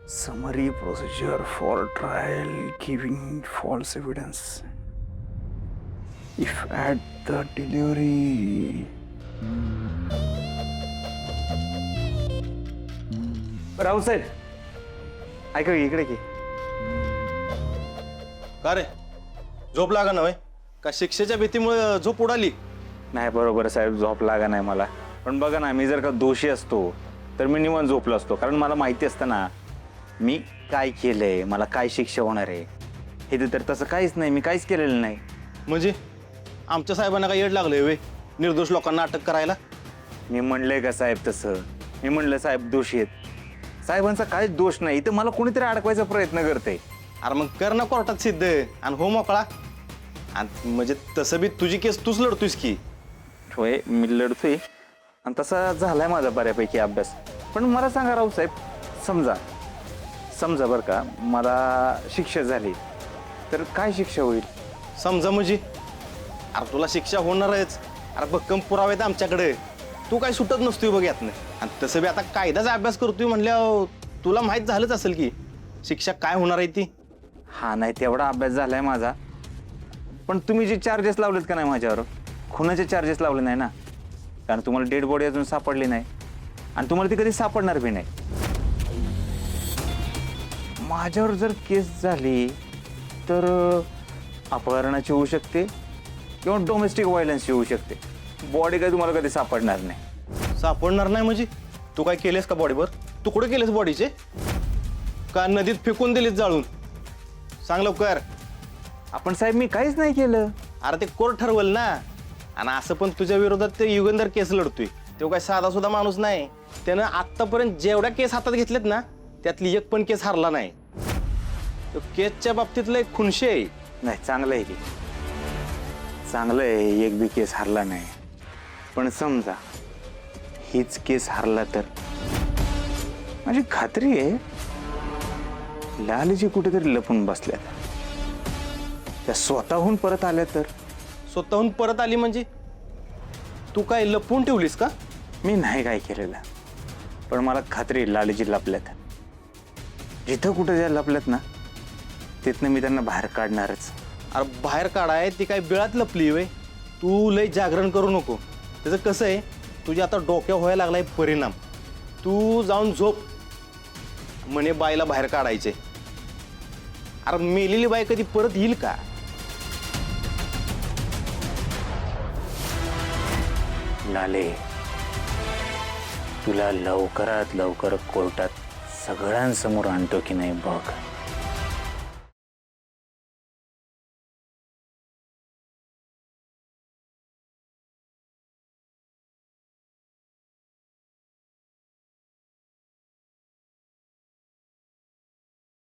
Summary procedure for trial giving false evidence. If at the delivery. Raosaheb ऐका इकडे की. का रे झोप लागा नव्हे का शिक्षेच्या भीतीमुळे झोप उडाली? नाही बरोबर साहेब, झोप लागा नाही मला. पण बघा ना, मी जर का दोषी असतो तर मी निवांत झोपलो असतो, कारण मला माहिती असतं ना मी काय केलंय, मला काय शिक्षा होणार आहे. हे तर तसं काहीच नाही, मी काहीच केलेलं नाही. म्हणजे आमच्या साहेबांना काय येड लागलंय वे निर्दोष लोकांना अटक करायला? मी म्हणलंय का साहेब तसं? मी म्हणलं साहेब दोषी आहेत. साहेबांचा काहीच दोष नाही, तर मला कोणीतरी अडकवायचा प्रयत्न करते. अरे मग कर ना कोर्टात सिद्ध आणि हो मोकळा. आणि म्हणजे तसं बी तुझी केस तूच लढतोयस की. होय मी लढतोय आणि तसा झालाय माझा बऱ्यापैकी अभ्यास. पण मला सांगा रावसाहेब, समजा बरं का मला शिक्षा झाली तर काय शिक्षा होईल? समजा म्हणजे अरे तुला शिक्षा होणारच. अरे भक्कम पुरावे आहेत आमच्याकडे, तू काय सुटत नसतोय बघ यातनं. आणि तसं बी आता कायद्याचा अभ्यास करतोय म्हणल्यावर तुला माहीत झालंच असेल की शिक्षा काय होणार आहे ती. हा नाही तेवढा अभ्यास झालाय माझा. पण तुम्ही जे चार्जेस लावलेत का नाही माझ्यावर, खुनाचे चार्जेस लावले नाही ना, कारण तुम्हाला डेड बॉडी अजून सापडली नाही आणि तुम्हाला ती कधी सापडणार बी नाही. माझ्यावर जर केस झाली तर अपहरणाची होऊ शकते किंवा डोमेस्टिक व्हायलन्सची होऊ शकते. बॉडी काही तुम्हाला कधी सापडणार नाही. सापडणार नाही म्हणजे तू काय केलेस का बॉडीवर? तू कुठे केलेस बॉडीचे? का नदीत फेकून दिलीस जाळून? सांग लवकर. आपण साहेब मी काहीच नाही केलं. अरे ते कोर्ट ठरवल ना. आणि असं पण तुझ्या विरोधात ते युगंधर केस लढतोय. तो काय साधा सुद्धा माणूस नाही. त्यानं आत्तापर्यंत जेवढ्या केस हातात घेतलेत ना त्यातली एक पण केस हारला नाही. तो केसच्या बाबतीतलं एक खुनशे आहे. नाही चांगलं आहे की, चांगलं आहे, एक बी केस हारला नाही. पण समजा हीच केस हारला तर माझी खात्री आहे लालजी कुठेतरी लपून बसल्यात. त्या स्वतःहून परत आल्या तर? स्वतःहून परत आली म्हणजे तू काय लपवून ठेवलीस का? मी नाही काय केलेलं, पण मला खात्री आहे लालजी लपल्यात. जिथं कुठे ज्या लपल्यात ना तिथनं मी त्यांना बाहेर काढणारच. अरे बाहेर काढाय ती काय बिळात लपली वे. तू लय जागरण करू नको. त्याचं कसं आहे, तुझ्या आता डोक्या व्हायला लागलाय परिणाम. तू जाऊन झोप. म्हणे बाईला बाहेर काढायचे. अरे मेलेली बाई कधी परत येईल का? लाले, तुला लवकरात लवकर कोर्टात सगळ्यांसमोर आणतो की नाही बघ.